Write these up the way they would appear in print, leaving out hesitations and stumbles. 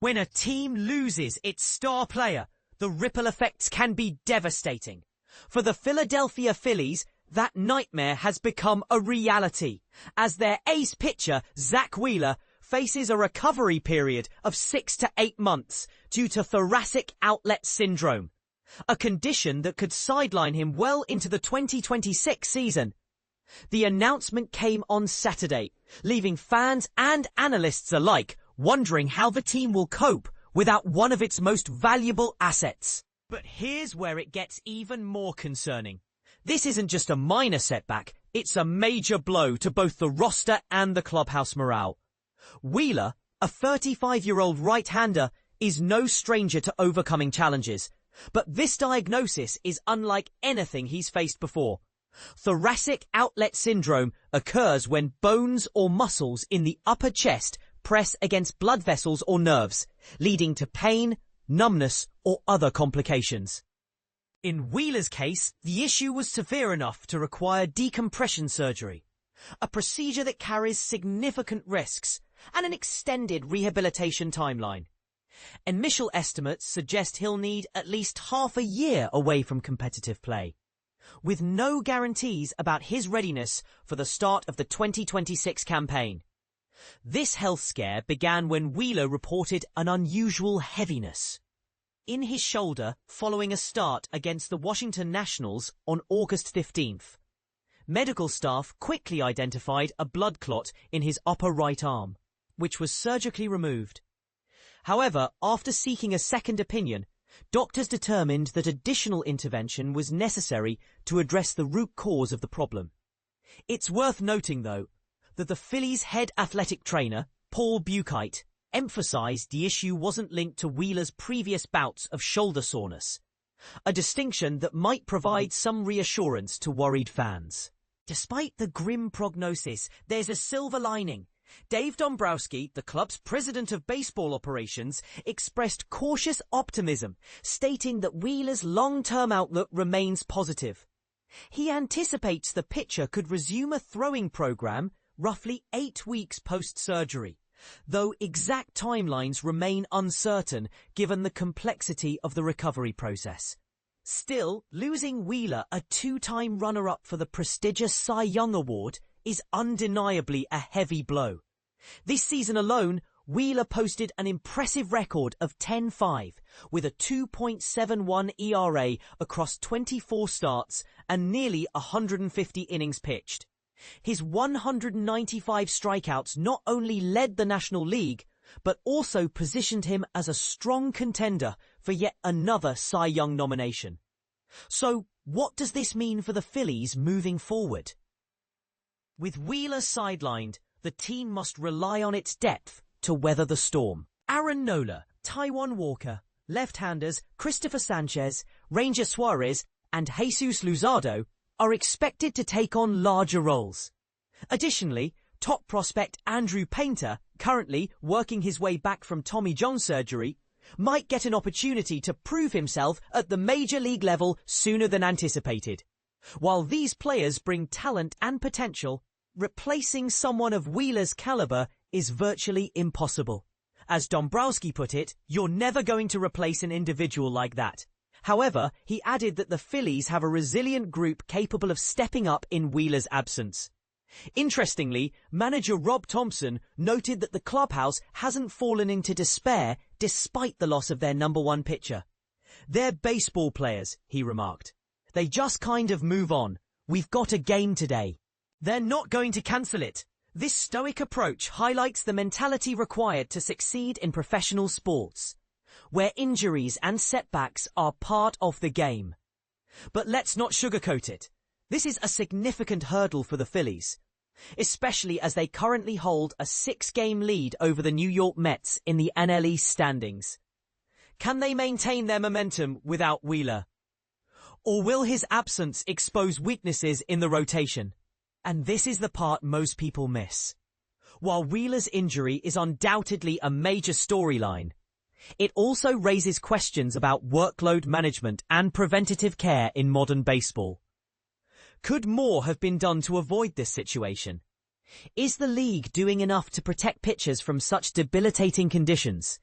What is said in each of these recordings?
When a team loses its star player, the ripple effects can be devastating. For the Philadelphia Phillies, that nightmare has become a reality, as their ace pitcher, Zack Wheeler, faces a recovery period of 6 to 8 months due to thoracic outlet syndrome, a condition that could sideline him well into the 2026 season. The announcement came on Saturday, leaving fans and analysts alike wondering how the team will cope without one of its most valuable assets. But here's where it gets even more concerning. This isn't just a minor setback, it's a major blow to both the roster and the clubhouse morale. Wheeler, a 35-year-old right-hander, is no stranger to overcoming challenges, but this diagnosis is unlike anything he's faced before. Thoracic outlet syndrome occurs when bones or muscles in the upper chest press against blood vessels or nerves, leading to pain, numbness, or other complications. In Wheeler's case, the issue was severe enough to require decompression surgery, a procedure that carries significant risks and an extended rehabilitation timeline. Initial estimates suggest he'll need at least half a year away from competitive play, with no guarantees about his readiness for the start of the 2026 campaign. This health scare began when Wheeler reported an unusual heaviness in his shoulder following a start against the Washington Nationals on August 15th. Medical staff quickly identified a blood clot in his upper right arm, which was surgically removed. However, after seeking a second opinion, doctors determined that additional intervention was necessary to address the root cause of the problem. It's worth noting, though, that the Phillies' head athletic trainer, Paul Buchheit, emphasized the issue wasn't linked to Wheeler's previous bouts of shoulder soreness, a distinction that might provide some reassurance to worried fans. Despite the grim prognosis, there's a silver lining. Dave Dombrowski, the club's president of baseball operations, expressed cautious optimism, stating that Wheeler's long-term outlook remains positive. He anticipates the pitcher could resume a throwing program roughly 8 weeks post-surgery, though exact timelines remain uncertain given the complexity of the recovery process. Still, losing Wheeler, a 2-time runner-up for the prestigious Cy Young Award, is undeniably a heavy blow. This season alone, Wheeler posted an impressive record of 10-5 with a 2.71 ERA across 24 starts and nearly 150 innings pitched. His 195 strikeouts not only led the National League, but also positioned him as a strong contender for yet another Cy Young nomination. So, what does this mean for the Phillies moving forward? With Wheeler sidelined, the team must rely on its depth to weather the storm. Aaron Nola, Taijuan Walker, left-handers Christopher Sanchez, Ranger Suarez, and Jesus Luzardo are expected to take on larger roles. Additionally, top prospect Andrew Painter, currently working his way back from Tommy John surgery, might get an opportunity to prove himself at the major league level sooner than anticipated. While these players bring talent and potential, replacing someone of Wheeler's caliber is virtually impossible. As Dombrowski put it, you're never going to replace an individual like that. However, he added that the Phillies have a resilient group capable of stepping up in Wheeler's absence. Interestingly, manager Rob Thomson noted that the clubhouse hasn't fallen into despair despite the loss of their number one pitcher. They're baseball players, he remarked. They just kind of move on. We've got a game today. They're not going to cancel it. This stoic approach highlights the mentality required to succeed in professional sports, where injuries and setbacks are part of the game. But let's not sugarcoat it. This is a significant hurdle for the Phillies, especially as they currently hold a 6-game lead over the New York Mets in the NL East standings. Can they maintain their momentum without Wheeler? Or will his absence expose weaknesses in the rotation? And this is the part most people miss. While Wheeler's injury is undoubtedly a major storyline, it also raises questions about workload management and preventative care in modern baseball. Could more have been done to avoid this situation? Is the league doing enough to protect pitchers from such debilitating conditions?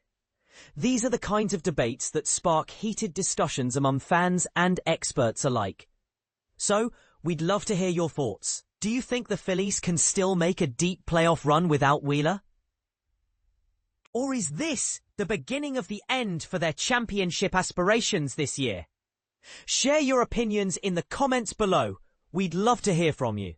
These are the kinds of debates that spark heated discussions among fans and experts alike. So, we'd love to hear your thoughts. Do you think the Phillies can still make a deep playoff run without Wheeler? Or is this the beginning of the end for their championship aspirations this year? Share your opinions in the comments below. We'd love to hear from you.